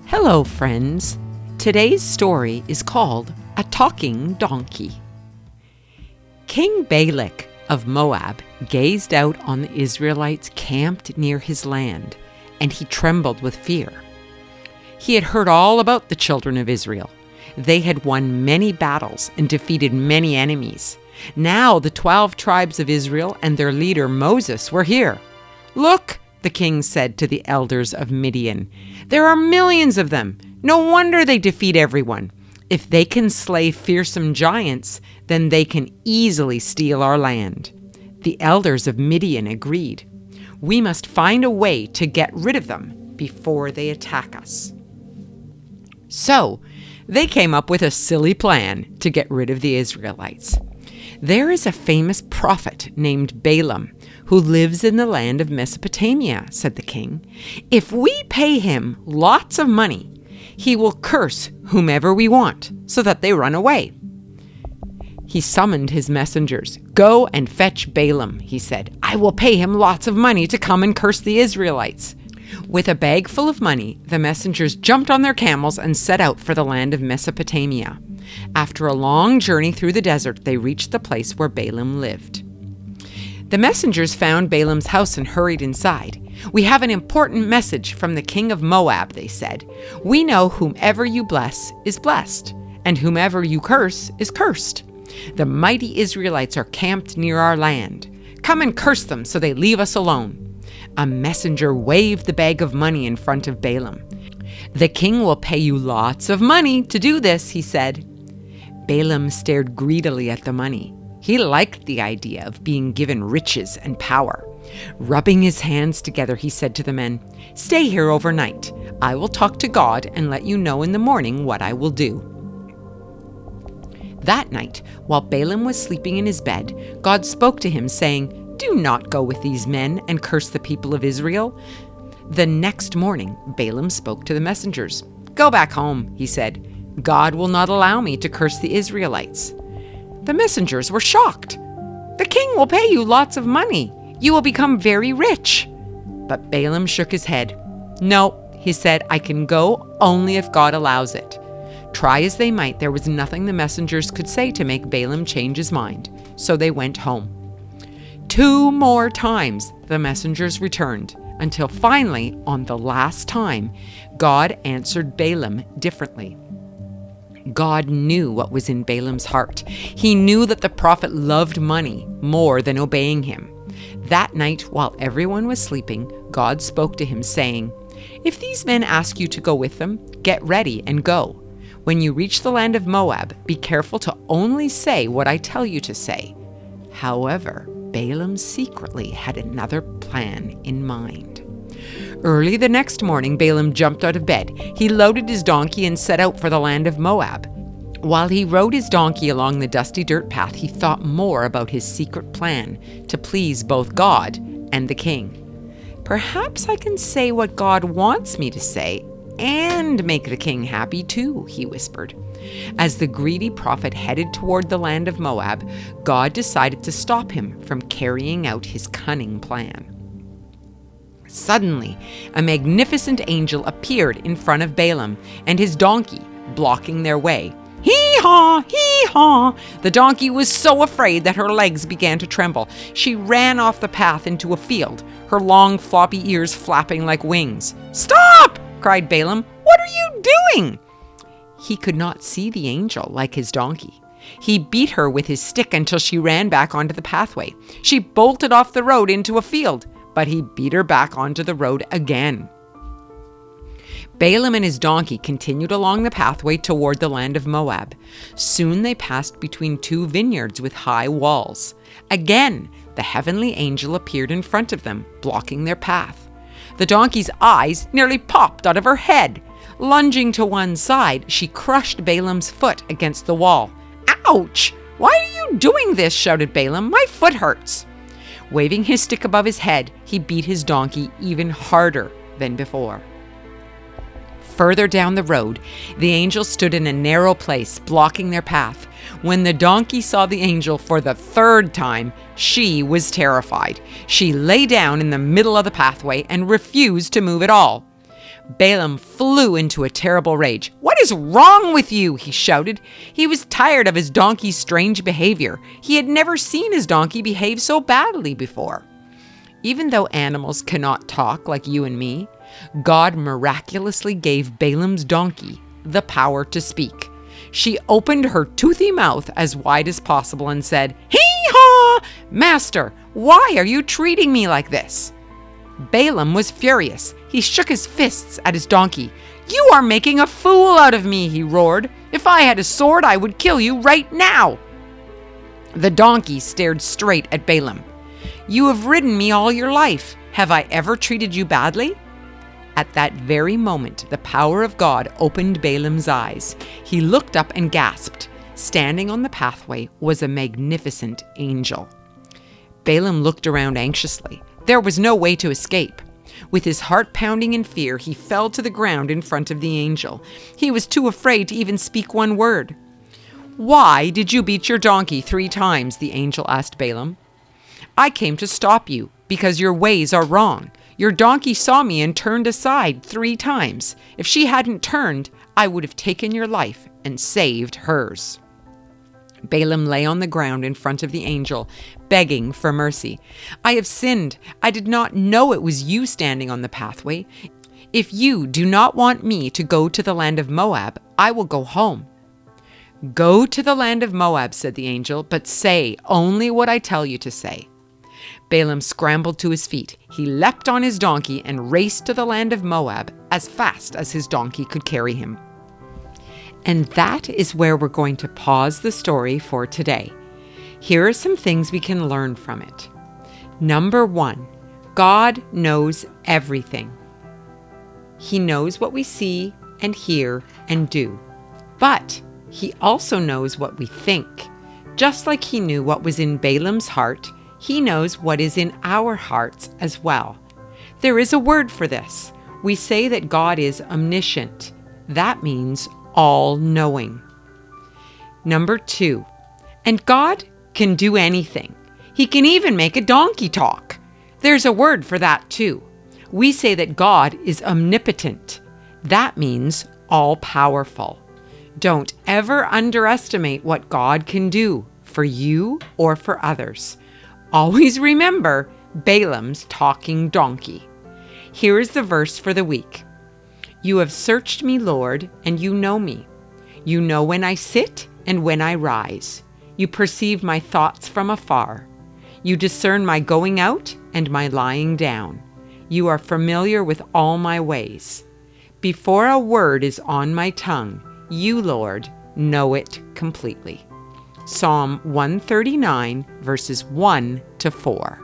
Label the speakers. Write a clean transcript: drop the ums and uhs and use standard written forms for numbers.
Speaker 1: Hello, friends. Today's story is called A Talking Donkey. King Balak of Moab gazed out on the Israelites camped near his land, and he trembled with fear. He had heard all about the children of Israel. They had won many battles and defeated many enemies. Now the 12 tribes of Israel and their leader Moses were here. "Look," the king said to the elders of Midian, "there are millions of them. No wonder they defeat everyone. If they can slay fearsome giants, then they can easily steal our land." The elders of Midian agreed. "We must find a way to get rid of them before they attack us." So they came up with a silly plan to get rid of the Israelites. "There is a famous prophet named Balaam who lives in the land of Mesopotamia," said the king. "If we pay him lots of money, he will curse whomever we want so that they run away." He summoned his messengers. "Go and fetch Balaam," he said. "I will pay him lots of money to come and curse the Israelites." With a bag full of money, the messengers jumped on their camels and set out for the land of Mesopotamia. After a long journey through the desert, they reached the place where Balaam lived. The messengers found Balaam's house and hurried inside. "We have an important message from the king of Moab," they said. "We know whomever you bless is blessed, and whomever you curse is cursed. The mighty Israelites are camped near our land. Come and curse them so they leave us alone." A messenger waved the bag of money in front of Balaam. "The king will pay you lots of money to do this," he said. Balaam stared greedily at the money. He liked the idea of being given riches and power. Rubbing his hands together, he said to the men, "Stay here overnight. I will talk to God and let you know in the morning what I will do." That night, while Balaam was sleeping in his bed, God spoke to him, saying, "Do not go with these men and curse the people of Israel." The next morning, Balaam spoke to the messengers. "Go back home," he said. "God will not allow me to curse the Israelites." The messengers were shocked. "The king will pay you lots of money. You will become very rich." But Balaam shook his head. "No," he said, "I can go only if God allows it." Try as they might, there was nothing the messengers could say to make Balaam change his mind. So they went home. 2 more times the messengers returned, until finally, on the last time, God answered Balaam differently. God knew what was in Balaam's heart. He knew that the prophet loved money more than obeying him. That night, while everyone was sleeping, God spoke to him, saying, "If these men ask you to go with them, get ready and go. When you reach the land of Moab, be careful to only say what I tell you to say." However, Balaam secretly had another plan in mind. Early the next morning, Balaam jumped out of bed. He loaded his donkey and set out for the land of Moab. While he rode his donkey along the dusty dirt path, he thought more about his secret plan to please both God and the king. "Perhaps I can say what God wants me to say and make the king happy too," he whispered. As the greedy prophet headed toward the land of Moab, God decided to stop him from carrying out his cunning plan. Suddenly, a magnificent angel appeared in front of Balaam and his donkey, blocking their way. Hee-haw! Hee-haw! The donkey was so afraid that her legs began to tremble. She ran off the path into a field, her long floppy ears flapping like wings. "Stop!" cried Balaam. "What are you doing?" He could not see the angel like his donkey. He beat her with his stick until she ran back onto the pathway. She bolted off the road into a field, but he beat her back onto the road again. Balaam and his donkey continued along the pathway toward the land of Moab. Soon they passed between 2 vineyards with high walls. Again, the heavenly angel appeared in front of them, blocking their path. The donkey's eyes nearly popped out of her head. Lunging to one side, she crushed Balaam's foot against the wall. "Ouch! Why are you doing this?" shouted Balaam. "My foot hurts." Waving his stick above his head, he beat his donkey even harder than before. Further down the road, the angel stood in a narrow place, blocking their path. When the donkey saw the angel for the 3rd time, she was terrified. She lay down in the middle of the pathway and refused to move at all. Balaam flew into a terrible rage. "What is wrong with you?" he shouted. He was tired of his donkey's strange behavior. He had never seen his donkey behave so badly before. Even though animals cannot talk like you and me, God miraculously gave Balaam's donkey the power to speak. She opened her toothy mouth as wide as possible and said, "Hee-haw! Master, why are you treating me like this?" Balaam was furious. He shook his fists at his donkey. "You are making a fool out of me," he roared. "If I had a sword, I would kill you right now." The donkey stared straight at Balaam. "You have ridden me all your life. Have I ever treated you badly?" At that very moment, the power of God opened Balaam's eyes. He looked up and gasped. Standing on the pathway was a magnificent angel. Balaam looked around anxiously. There was no way to escape. With his heart pounding in fear, he fell to the ground in front of the angel. He was too afraid to even speak one word. "Why did you beat your donkey 3 times?" the angel asked Balaam. "I came to stop you because your ways are wrong. Your donkey saw me and turned aside 3 times. If she hadn't turned, I would have taken your life and saved hers." Balaam lay on the ground in front of the angel, begging for mercy. "I have sinned. I did not know it was you standing on the pathway. If you do not want me to go to the land of Moab, I will go home." "Go to the land of Moab," said the angel, "but say only what I tell you to say." Balaam scrambled to his feet. He leapt on his donkey and raced to the land of Moab as fast as his donkey could carry him. And that is where we're going to pause the story for today. Here are some things we can learn from it. Number 1, God knows everything. He knows what we see and hear and do. But He also knows what we think. Just like He knew what was in Balaam's heart, He knows what is in our hearts as well. There is a word for this. We say that God is omniscient. That means all-knowing. Number 2, and God can do anything. He can even make a donkey talk. There's a word for that too. We say that God is omnipotent. That means all-powerful. Don't ever underestimate what God can do for you or for others. Always remember Balaam's talking donkey. Here is the verse for the week. "You have searched me, Lord, and you know me. You know when I sit and when I rise. You perceive my thoughts from afar. You discern my going out and my lying down. You are familiar with all my ways. Before a word is on my tongue, you, Lord, know it completely." Psalm 139, verses 1 to 4.